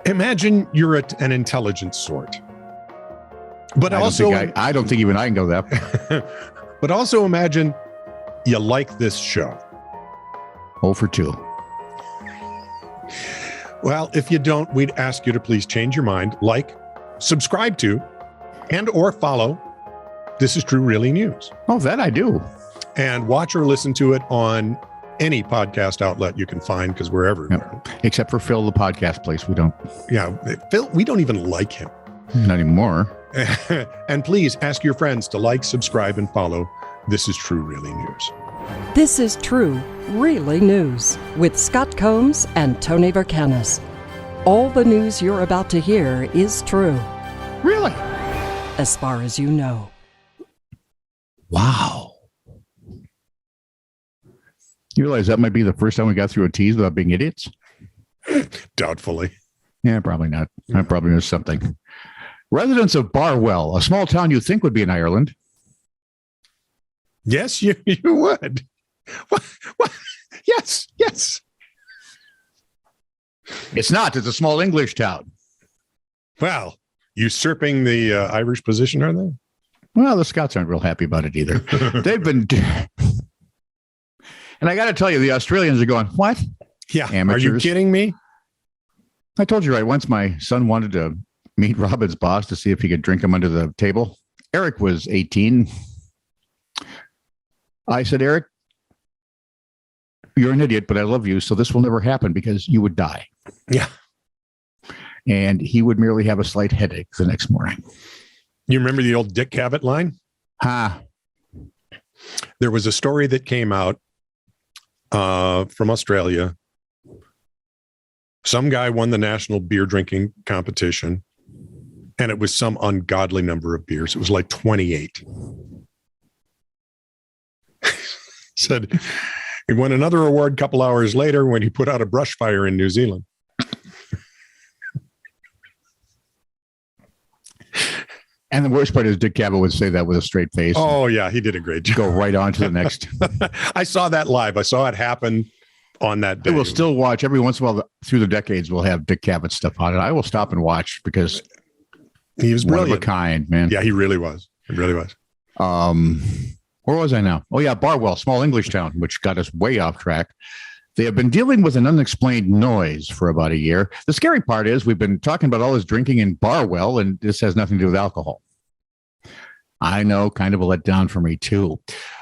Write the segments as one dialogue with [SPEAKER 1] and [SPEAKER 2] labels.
[SPEAKER 1] Imagine you're an intelligent sort. But
[SPEAKER 2] I don't think even I can go that far.
[SPEAKER 1] But also imagine you like this show.
[SPEAKER 2] 0 for 2.
[SPEAKER 1] Well, if you don't, we'd ask you to please change your mind, like, subscribe to, and or follow This Is True Really News.
[SPEAKER 2] Oh, that I do.
[SPEAKER 1] And watch or listen to it on any podcast outlet you can find, because we're everywhere.
[SPEAKER 2] Yep. Except for Phil, the podcast place. We don't.
[SPEAKER 1] Yeah, Phil, we don't even like him.
[SPEAKER 2] Not anymore.
[SPEAKER 1] And please ask your friends to like, subscribe, and follow This Is True Really News.
[SPEAKER 3] This is True Really News with Scott Combs and Tony Vercanis. All the news you're about to hear is true.
[SPEAKER 2] Really?
[SPEAKER 3] As far as you know.
[SPEAKER 2] Wow. You realize that might be the first time we got through a tease without being idiots?
[SPEAKER 1] Doubtfully.
[SPEAKER 2] Yeah, probably not. I probably missed something. Residents of Barwell, a small town you'd think would be in Ireland.
[SPEAKER 1] Yes, you would. What? Yes.
[SPEAKER 2] It's not. It's a small English town.
[SPEAKER 1] Well, usurping the Irish position, are they?
[SPEAKER 2] Well, the Scots aren't real happy about it either. They've been... And I got to tell you, the Australians are going, what?
[SPEAKER 1] Yeah.
[SPEAKER 2] Amateurs.
[SPEAKER 1] Are you kidding me?
[SPEAKER 2] I told you right. Once my son wanted to meet Robin's boss to see if he could drink him under the table. Eric was 18. I said, Eric, you're an idiot, but I love you. So this will never happen because you would die.
[SPEAKER 1] Yeah.
[SPEAKER 2] And he would merely have a slight headache the next morning.
[SPEAKER 1] You remember the old Dick Cavett line? There was a story that came out from Australia. Some guy won the national beer drinking competition, and it was some ungodly number of beers. It was like 28. Said he won another award a couple hours later when he put out a brush fire in New Zealand.
[SPEAKER 2] And the worst part is Dick Cavett would say that with a straight face.
[SPEAKER 1] Oh, yeah, he did a great job.
[SPEAKER 2] Go right on to the next.
[SPEAKER 1] I saw that live. I saw it happen on that day.
[SPEAKER 2] I will still watch every once in a while through the decades. We'll have Dick Cavett stuff on it. I will stop and watch because
[SPEAKER 1] he was brilliant.
[SPEAKER 2] One of a kind, man.
[SPEAKER 1] Yeah, he really was. He really was.
[SPEAKER 2] Where was I now? Oh, yeah, Barwell, small English town, which got us way off track. They have been dealing with an unexplained noise for about a year. The scary part is we've been talking about all this drinking in Barwell, and this has nothing to do with alcohol. I know, kind of a letdown for me, too.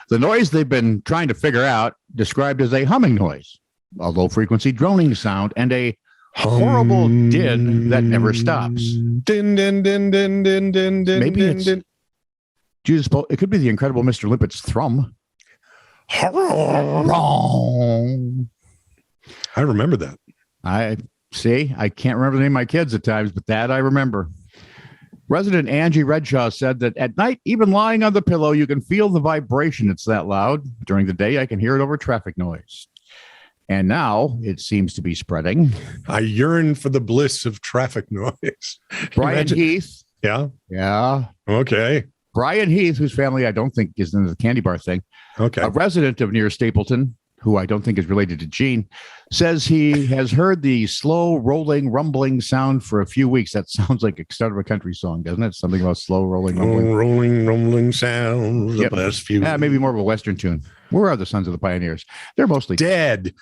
[SPEAKER 2] The noise they've been trying to figure out, described as a humming noise, a low-frequency droning sound, and a horrible din that never stops.
[SPEAKER 1] Din, din, din, din, din, din, din.
[SPEAKER 2] Maybe it's... it could be the incredible Mr. Lippett's thrum.
[SPEAKER 1] I remember that.
[SPEAKER 2] I can't remember the name of my kids at times, but that I remember. Resident Angie Redshaw said that at night, even lying on the pillow, you can feel the vibration. It's that loud. During the day, I can hear it over traffic noise. And now it seems to be spreading.
[SPEAKER 1] I yearn for the bliss of traffic noise.
[SPEAKER 2] Brian Heath.
[SPEAKER 1] Yeah.
[SPEAKER 2] Yeah.
[SPEAKER 1] Okay.
[SPEAKER 2] Brian Heath, whose family I don't think is into the candy bar thing.
[SPEAKER 1] Okay.
[SPEAKER 2] A resident of near Stapleton, who I don't think is related to Gene, says he has heard the slow, rolling, rumbling sound for a few weeks. That sounds like a start of a country song, doesn't it? Something about slow, rolling, rumbling.
[SPEAKER 1] Rumbling sound. The best few.
[SPEAKER 2] Yeah, maybe more of a Western tune. Where are the Sons of the Pioneers? They're mostly
[SPEAKER 1] dead.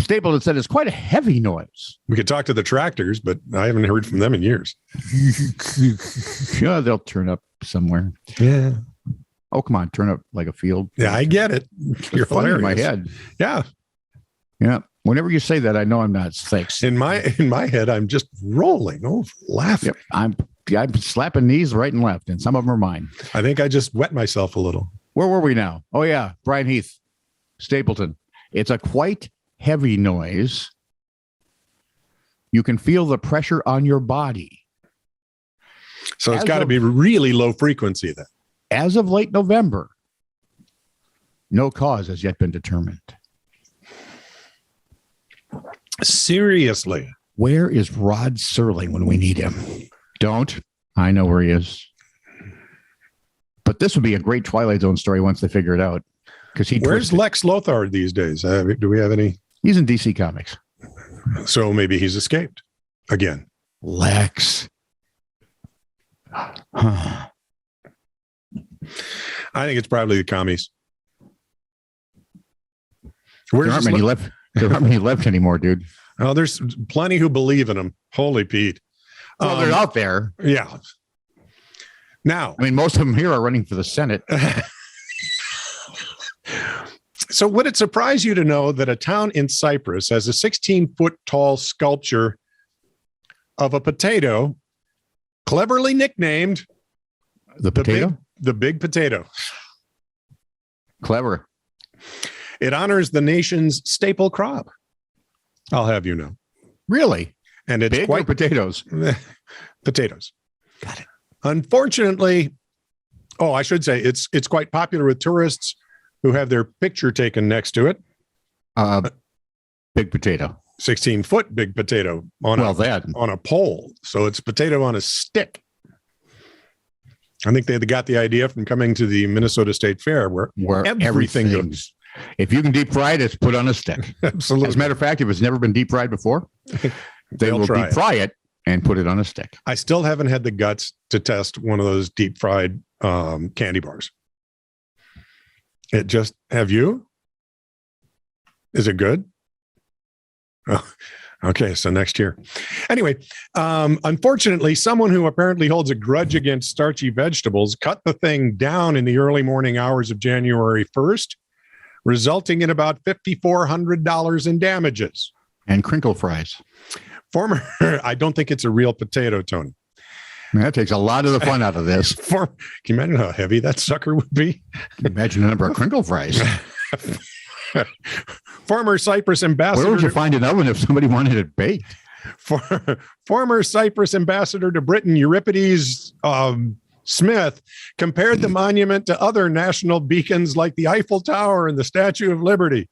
[SPEAKER 2] Stapleton said it's quite a heavy noise.
[SPEAKER 1] We could talk to the Tractors, but I haven't heard from them in years.
[SPEAKER 2] Yeah, they'll turn up somewhere.
[SPEAKER 1] Yeah.
[SPEAKER 2] Oh, come on, turn up like a field.
[SPEAKER 1] Yeah, I get it. You're
[SPEAKER 2] funny
[SPEAKER 1] hilarious.
[SPEAKER 2] in my head.
[SPEAKER 1] Yeah.
[SPEAKER 2] Yeah. Whenever you say that, I know I'm not fixed.
[SPEAKER 1] In my head, I'm just rolling over, laughing.
[SPEAKER 2] Yep. I'm slapping knees right and left, and some of them are mine.
[SPEAKER 1] I think I just wet myself a little.
[SPEAKER 2] Where were we now? Oh, yeah. Brian Heath, Stapleton. It's a quite heavy noise. You can feel the pressure on your body.
[SPEAKER 1] So it's got to be really low frequency then.
[SPEAKER 2] As of late November, no cause has yet been determined.
[SPEAKER 1] Seriously.
[SPEAKER 2] Where is Rod Serling when we need him? Don't. I know where he is. But this would be a great Twilight Zone story once they figure it out.
[SPEAKER 1] Where's Lex Luthor these days? Do we have any?
[SPEAKER 2] He's in DC Comics.
[SPEAKER 1] So maybe he's escaped. again.
[SPEAKER 2] Lex.
[SPEAKER 1] I think it's probably the commies.
[SPEAKER 2] There aren't many left. There aren't many left anymore, dude.
[SPEAKER 1] Oh, there's plenty who believe in them. Holy Pete.
[SPEAKER 2] Well, they're out there.
[SPEAKER 1] Yeah. Now,
[SPEAKER 2] I mean, most of them here are running for the Senate.
[SPEAKER 1] So would it surprise you to know that a town in Cyprus has a 16-foot tall sculpture of a potato, cleverly nicknamed
[SPEAKER 2] The potato?
[SPEAKER 1] The big potato.
[SPEAKER 2] Clever.
[SPEAKER 1] It honors the nation's staple crop. I'll have you know.
[SPEAKER 2] Really?
[SPEAKER 1] And it's
[SPEAKER 2] big
[SPEAKER 1] quite
[SPEAKER 2] or potatoes.
[SPEAKER 1] Potatoes.
[SPEAKER 2] Got it.
[SPEAKER 1] Unfortunately, I should say it's quite popular with tourists who have their picture taken next to it.
[SPEAKER 2] Big potato.
[SPEAKER 1] 16-foot big potato on a pole. So it's potato on a stick. I think they got the idea from coming to the Minnesota State Fair where everything goes.
[SPEAKER 2] If you can deep fry it, it's put on a stick.
[SPEAKER 1] Absolutely.
[SPEAKER 2] As a matter of fact, if it's never been deep fried before, they will deep fry it and put it on a stick.
[SPEAKER 1] I still haven't had the guts to test one of those deep fried candy bars. Have you? Is it good? Oh, okay, so next year. Anyway, unfortunately, someone who apparently holds a grudge against starchy vegetables cut the thing down in the early morning hours of January 1st, resulting in about $5,400 in damages.
[SPEAKER 2] And crinkle fries.
[SPEAKER 1] I don't think it's a real potato, Tony.
[SPEAKER 2] That takes a lot of the fun out of this.
[SPEAKER 1] Can you imagine how heavy that sucker would be?
[SPEAKER 2] Can you imagine the number of crinkle fries?
[SPEAKER 1] Former Cyprus ambassador.
[SPEAKER 2] Where would you find an oven if somebody wanted it baked?
[SPEAKER 1] Former Cyprus ambassador to Britain, Euripides Smith, compared the monument to other national beacons like the Eiffel Tower and the Statue of Liberty.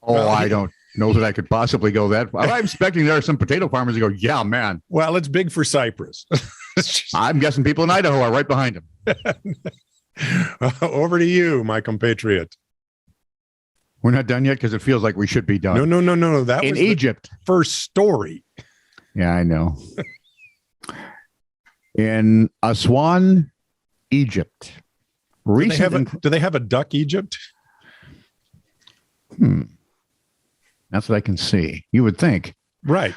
[SPEAKER 2] I don't know that I could possibly go that far. I'm expecting there are some potato farmers who go, yeah, man.
[SPEAKER 1] Well, it's big for Cyprus.
[SPEAKER 2] I'm guessing people in Idaho are right behind him.
[SPEAKER 1] Over to you, my compatriot.
[SPEAKER 2] We're not done yet because it feels like we should be done.
[SPEAKER 1] No. That
[SPEAKER 2] in
[SPEAKER 1] was
[SPEAKER 2] Egypt.
[SPEAKER 1] The first story.
[SPEAKER 2] Yeah, I know. In Aswan, Egypt.
[SPEAKER 1] Do they have a duck Egypt?
[SPEAKER 2] That's what I can see. You would think.
[SPEAKER 1] Right.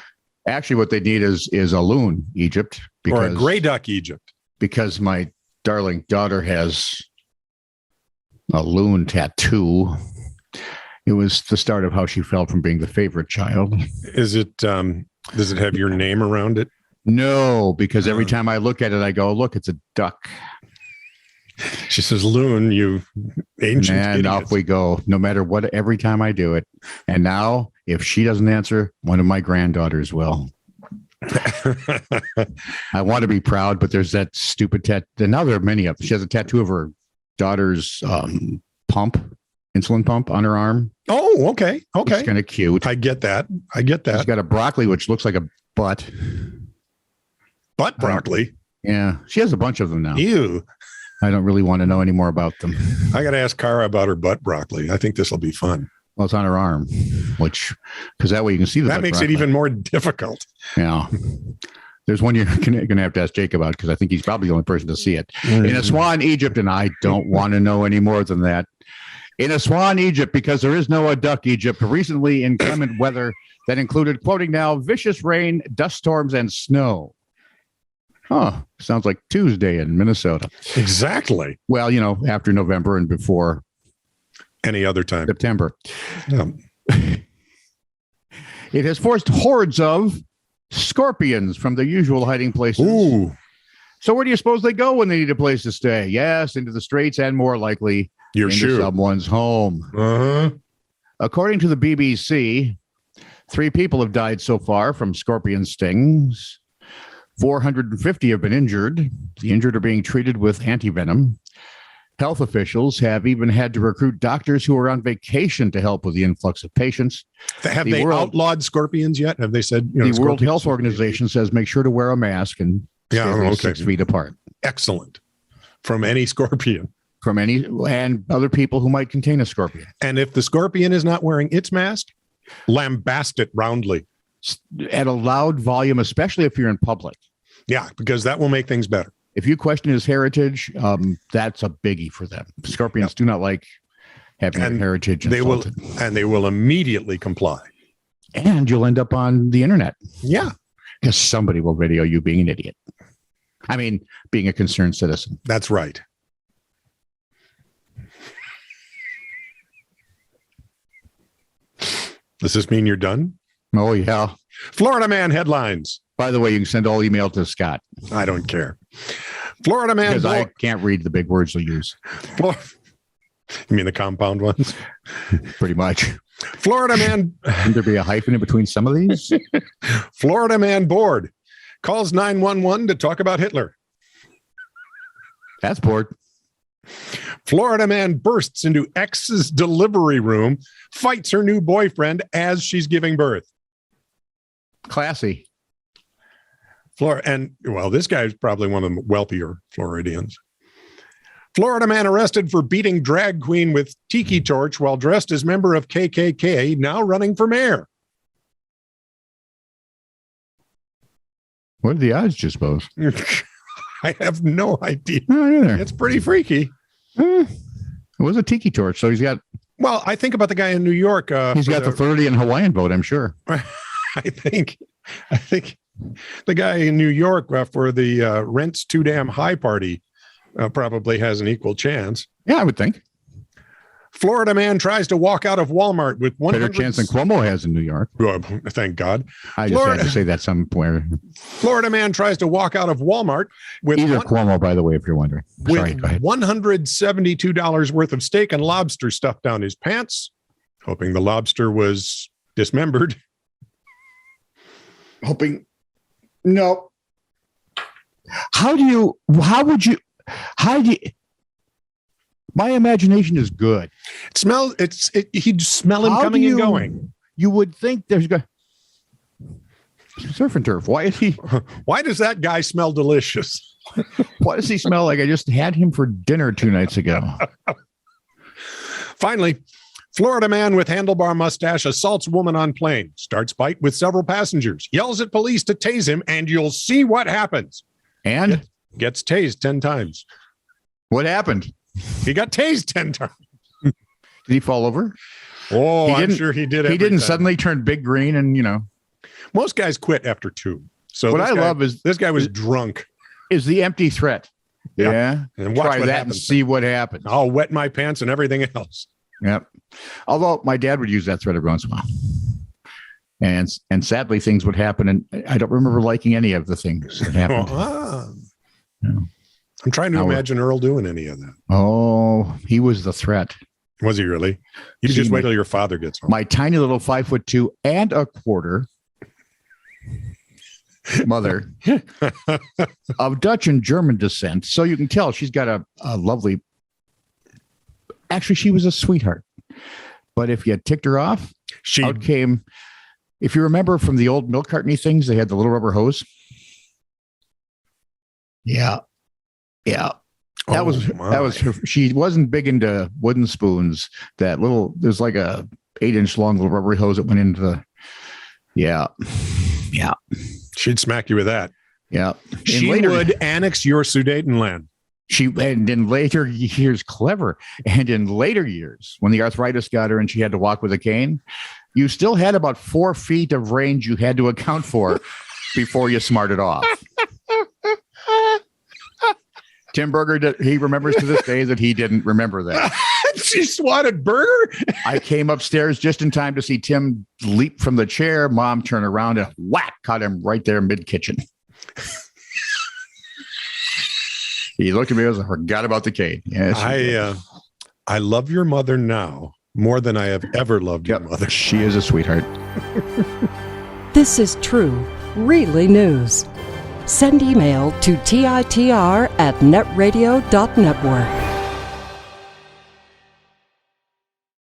[SPEAKER 2] Actually, what they need is a loon Egypt.
[SPEAKER 1] Or a gray duck Egypt.
[SPEAKER 2] Because my darling daughter has a loon tattoo. It was the start of how she felt from being the favorite child.
[SPEAKER 1] Is it? Does it have your name around it?
[SPEAKER 2] No, because every time I look at it, I go, look, it's a duck.
[SPEAKER 1] She says, loon, you ancient
[SPEAKER 2] And
[SPEAKER 1] idiots.
[SPEAKER 2] off we go, no matter what, every time I do it. And now, if she doesn't answer, one of my granddaughters will. I want to be proud, but there's that stupid tattoo. And now there are many of them. She has a tattoo of her daughter's insulin pump on her arm.
[SPEAKER 1] Oh, okay.
[SPEAKER 2] It's kind of cute.
[SPEAKER 1] I get that.
[SPEAKER 2] She's got a broccoli, which looks like a butt.
[SPEAKER 1] Butt broccoli?
[SPEAKER 2] Yeah. She has a bunch of them now.
[SPEAKER 1] Ew.
[SPEAKER 2] I don't really want to know any more about them.
[SPEAKER 1] I got to ask Cara about her butt broccoli. I think this will be fun.
[SPEAKER 2] Well, it's on her arm, because that way you can see
[SPEAKER 1] that makes
[SPEAKER 2] broccoli.
[SPEAKER 1] It even more difficult.
[SPEAKER 2] Yeah. There's one you're going to have to ask Jake about, because I think he's probably the only person to see it. In Aswan, Egypt, and I don't want to know any more than that. In Aswan, Egypt, because there is no duck Egypt, recently inclement weather that included, quoting now, vicious rain, dust storms, and snow. Oh, sounds like Tuesday in Minnesota.
[SPEAKER 1] Exactly.
[SPEAKER 2] Well, after November and before
[SPEAKER 1] any other time.
[SPEAKER 2] September.
[SPEAKER 1] Yeah.
[SPEAKER 2] It has forced hordes of scorpions from their usual hiding places.
[SPEAKER 1] Ooh.
[SPEAKER 2] So where do you suppose they go when they need a place to stay? Yes, into the streets, and more likely into someone's home.
[SPEAKER 1] Uh-huh.
[SPEAKER 2] According to the BBC, 3 people have died so far from scorpion stings. 450 have been injured. The injured are being treated with antivenom. Health officials have even had to recruit doctors who are on vacation to help with the influx of patients.
[SPEAKER 1] Have they outlawed scorpions yet? Have they said?
[SPEAKER 2] The World Health Organization says make sure to wear a mask and stay 6 feet apart.
[SPEAKER 1] Excellent. From any scorpion.
[SPEAKER 2] From any and other people who might contain a scorpion.
[SPEAKER 1] And if the scorpion is not wearing its mask, lambast it roundly.
[SPEAKER 2] at a loud volume, especially if you're in public.
[SPEAKER 1] Yeah, because that will make things better.
[SPEAKER 2] If you question his heritage, that's a biggie for them. Scorpions do not like having their heritage insulted.
[SPEAKER 1] They will immediately comply.
[SPEAKER 2] And you'll end up on the internet.
[SPEAKER 1] Yeah.
[SPEAKER 2] Because somebody will video you being an idiot. I mean, being a concerned citizen.
[SPEAKER 1] That's right. Does this mean you're done?
[SPEAKER 2] Oh, yeah.
[SPEAKER 1] Florida man headlines.
[SPEAKER 2] By the way, you can send all email to Scott.
[SPEAKER 1] I don't care. Florida man.
[SPEAKER 2] Because I can't read the big words they'll use.
[SPEAKER 1] You mean the compound ones?
[SPEAKER 2] Pretty much.
[SPEAKER 1] Florida man.
[SPEAKER 2] Can there be a hyphen in between some of these?
[SPEAKER 1] Florida man bored. Calls 911 to talk about Hitler.
[SPEAKER 2] That's bored.
[SPEAKER 1] Florida man bursts into ex's delivery room, fights her new boyfriend as she's giving birth.
[SPEAKER 2] Classy.
[SPEAKER 1] This guy's probably one of the wealthier Floridians. Florida man arrested for beating drag queen with tiki torch while dressed as member of KKK, now running for mayor.
[SPEAKER 2] What are the odds, just suppose?
[SPEAKER 1] I have no idea.
[SPEAKER 2] No, either.
[SPEAKER 1] It's pretty freaky.
[SPEAKER 2] It was a tiki torch, so he's got.
[SPEAKER 1] Well, I think about the guy in New York.
[SPEAKER 2] He's got the Floridian Hawaiian vote, I'm sure.
[SPEAKER 1] I think the guy in New York for the rent's too damn high party probably has an equal chance.
[SPEAKER 2] Yeah, I would think.
[SPEAKER 1] Florida man tries to walk out of Walmart with 100...
[SPEAKER 2] Better chance than Cuomo has in New York.
[SPEAKER 1] Oh, thank God.
[SPEAKER 2] I just had to say that somewhere.
[SPEAKER 1] Florida man tries to walk out of Walmart with...
[SPEAKER 2] Either Cuomo, by the way, if you're wondering. Sorry, go ahead.
[SPEAKER 1] $172 worth of steak and lobster stuffed down his pants, hoping the lobster was dismembered.
[SPEAKER 2] No. My imagination is good.
[SPEAKER 1] He'd smell him coming and going.
[SPEAKER 2] You would think there's surf and turf. Why
[SPEAKER 1] does that guy smell delicious?
[SPEAKER 2] Why does he smell like I just had him for dinner 2 nights ago?
[SPEAKER 1] Finally, Florida man with handlebar mustache assaults woman on plane, starts fight with several passengers, yells at police to tase him, and you'll see what happens.
[SPEAKER 2] And
[SPEAKER 1] gets tased 10 times.
[SPEAKER 2] What happened?
[SPEAKER 1] He got tased 10 times.
[SPEAKER 2] Did he fall over?
[SPEAKER 1] Oh, I'm sure he did.
[SPEAKER 2] He didn't suddenly turn big green and,
[SPEAKER 1] Most guys quit after 2. So
[SPEAKER 2] what I love is
[SPEAKER 1] this guy was drunk.
[SPEAKER 2] Is the empty threat. Yeah.
[SPEAKER 1] And watch
[SPEAKER 2] try
[SPEAKER 1] what
[SPEAKER 2] that
[SPEAKER 1] happens.
[SPEAKER 2] and see what happens.
[SPEAKER 1] I'll wet my pants and everything else.
[SPEAKER 2] Yep. Although my dad would use that threat every once in a while. And sadly, things would happen. And I don't remember liking any of the things that happened.
[SPEAKER 1] I'm trying to imagine Earl doing any of that.
[SPEAKER 2] Oh, he was the threat.
[SPEAKER 1] Was he really? You just wait till your father gets home.
[SPEAKER 2] My tiny little 5'2" and a quarter mother of Dutch and German descent. So you can tell she's got a lovely. Actually, she was a sweetheart. But if you had ticked her off, out came. If you remember from the old milk cartony things, they had the little rubber hose. Yeah. That was her. She wasn't big into wooden spoons. There's like a 8-inch long little rubber hose that went into the. Yeah.
[SPEAKER 1] She'd smack you with that.
[SPEAKER 2] Yeah.
[SPEAKER 1] She would annex your Sudetenland.
[SPEAKER 2] And in later years, clever. And in later years, when the arthritis got her and she had to walk with a cane, you still had about 4 feet of range you had to account for before you smarted off. Tim Berger, he remembers to this day that he didn't remember that.
[SPEAKER 1] She swatted Berger?
[SPEAKER 2] I came upstairs just in time to see Tim leap from the chair. Mom turned around and whack, caught him right there mid-kitchen. He looked at me and I forgot about the cane. Yes,
[SPEAKER 1] I love your mother now more than I have ever loved your mother.
[SPEAKER 2] She is a sweetheart.
[SPEAKER 3] This is true, really news. Send email to TiTR@netradio.network.